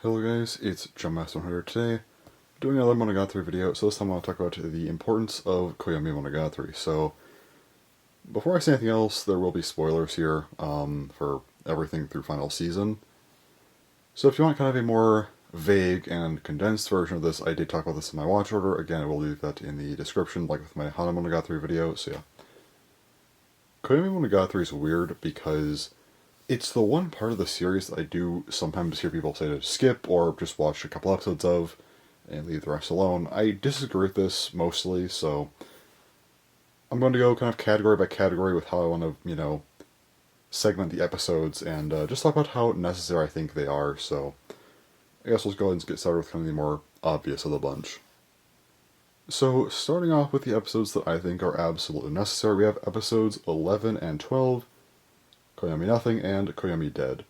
Hello guys, it's Jumpmaster100 today, doing another Monogatari video. So this time I want to talk about the importance of Koyomimonogatari. So, before I say anything else, there will be spoilers here for everything through final season. So if you want kind of a more vague and condensed version of this, I did talk about this in my watch order. Again, I will leave that in the description, like with my Hana Monogatari video, so yeah. Koyomimonogatari is weird because it's the one part of the series that I do sometimes hear people say to skip or just watch a couple episodes of and leave the rest alone. I disagree with this mostly, so I'm going to go kind of category by category with how I want to, segment the episodes and just talk about how necessary I think they are. So I guess let's go ahead and get started with kind of the more obvious of the bunch. So starting off with the episodes that I think are absolutely necessary, we have episodes 11 and 12, Koyomi Nothing, and Koyomi Dead.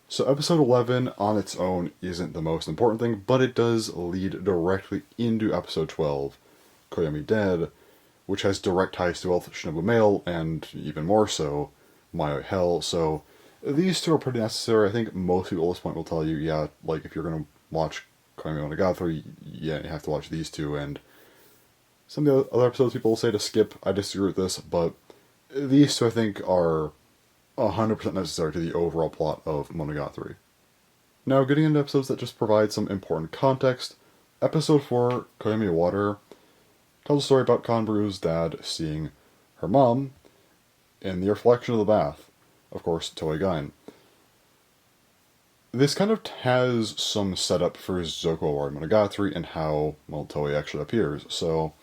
So episode 11 on its own isn't the most important thing, but it does lead directly into episode 12, Koyomi Dead, which has direct ties to both Shinobu Male and, even more so, Mayoi Hell. So these two are pretty necessary. I think most people at this point will tell you, yeah, like if you're going to watch Koyomimonogatari, yeah, you have to watch these two, and some of the other episodes people will say to skip. I disagree with this, but these two I think are 100% necessary to the overall plot of Monogatari. Now, getting into episodes that just provide some important context, episode 4, Koyomi Water, tells a story about Kanbaru's dad seeing her mom in the reflection of the bath, of course, Toei Gain. This kind of has some setup for Zoko Wari Monogatari and how, well, Toei actually appears, so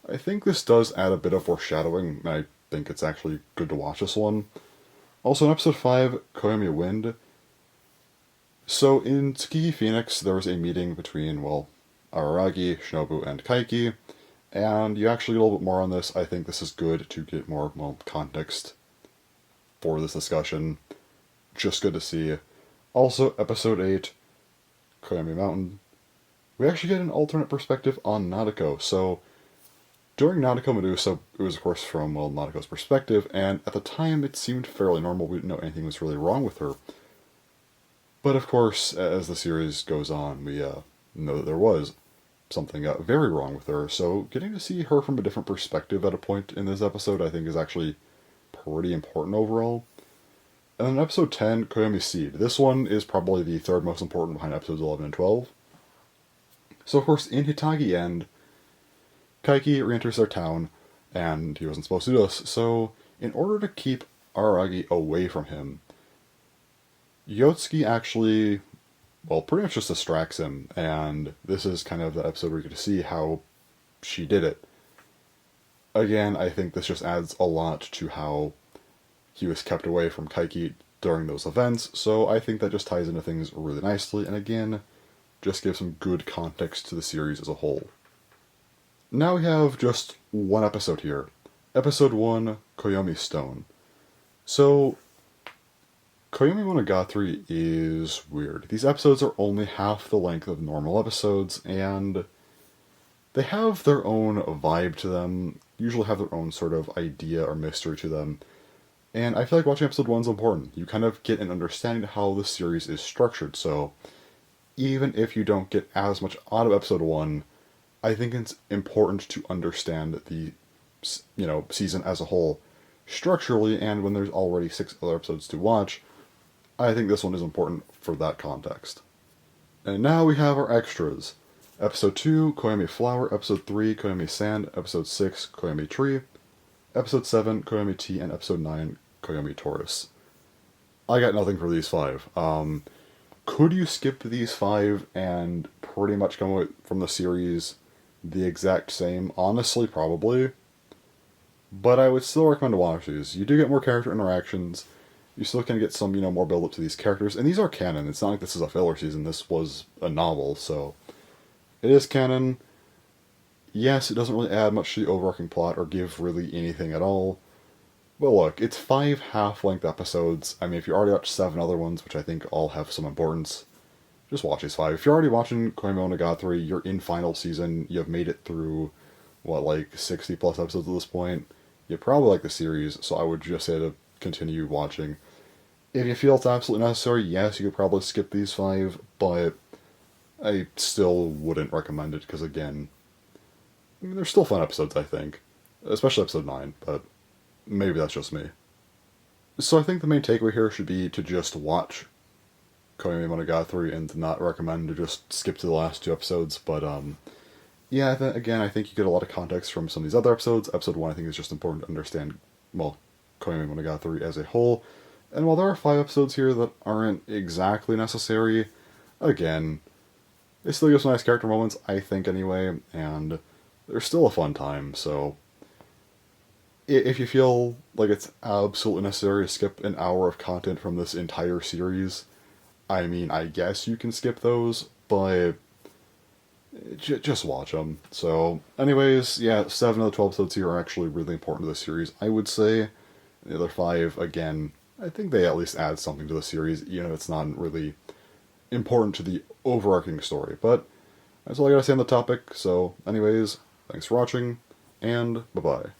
I think this does add a bit of foreshadowing, and I think it's actually good to watch this one. Also, in episode 5, Koyomi Wind. So, in Tsukiki Phoenix, there was a meeting between, well, Araragi, Shinobu, and Kaiki, and you actually get a little bit more on this. I think this is good to get more, well, context for this discussion. Just good to see. Also, episode 8, Koyomi Mountain. We actually get an alternate perspective on Nadeko. So, during Nadeko Medusa, it was of course from, well, Nadeko's perspective, and at the time it seemed fairly normal. We didn't know anything was really wrong with her. But of course, as the series goes on, we know that there was something very wrong with her, so getting to see her from a different perspective at a point in this episode I think is actually pretty important overall. And then episode 10, Koyomi Seed. This one is probably the third most important behind episodes 11 and 12. So of course, in Hitagi End, Kaiki re-enters their town, and he wasn't supposed to do this, so in order to keep Araragi away from him, Yotsuki actually, well, pretty much just distracts him, and this is kind of the episode where you get to see how she did it. Again, I think this just adds a lot to how he was kept away from Kaiki during those events, so I think that just ties into things really nicely, and again, just gives some good context to the series as a whole. Now we have just one episode here. Episode 1, Koyomi Stone. So, Koyomimonogatari is weird. These episodes are only half the length of normal episodes, and they have their own vibe to them, usually have their own sort of idea or mystery to them, and I feel like watching episode 1 is important. You kind of get an understanding of how the series is structured, so even if you don't get as much out of episode 1, I think it's important to understand the, season as a whole structurally, and when there's already 6 other episodes to watch, I think this one is important for that context. And now we have our extras. Episode 2, Koyomi Flower, Episode 3, Koyomi Sand, Episode 6, Koyomi Tree, Episode 7, Koyomi Tea, and Episode 9, Koyomi Taurus. I got nothing for these 5. Could you skip these 5 and pretty much come away from the series the exact same? Honestly, probably. But I would still recommend to watch these. You do get more character interactions. You still can get some, more build up to these characters. And these are canon. It's not like this is a filler season. This was a novel, so it is canon. Yes, it doesn't really add much to the overarching plot or give really anything at all. But look, it's 5 half-length episodes. I mean, if you already watched 7 other ones, which I think all have some importance, just watch these 5. If you're already watching Koyomimonogatari, you're in final season, you have made it through, 60 plus episodes at this point, you probably like the series, so I would just say to continue watching. If you feel it's absolutely necessary, yes, you could probably skip these 5, but I still wouldn't recommend it because, again, I mean, they're still fun episodes, I think. Especially episode 9, but maybe that's just me. So I think the main takeaway here should be to just watch Koyomimonogatari and to not recommend to just skip to the last 2 episodes. But yeah, again, I think you get a lot of context from some of these other episodes. Episode 1, I think, is just important to understand, well, Koyomimonogatari as a whole. And while there are 5 episodes here that aren't exactly necessary, again, it still gives some nice character moments, I think, anyway, and they're still a fun time, so if you feel like it's absolutely necessary to skip an hour of content from this entire series, I mean, I guess you can skip those, but just watch them. So, anyways, yeah, 7 of the 12 episodes here are actually really important to the series, I would say. The other 5, again, I think they at least add something to the series, even if it's not really important to the overarching story. But that's all I gotta say on the topic. So, anyways, thanks for watching, and bye-bye.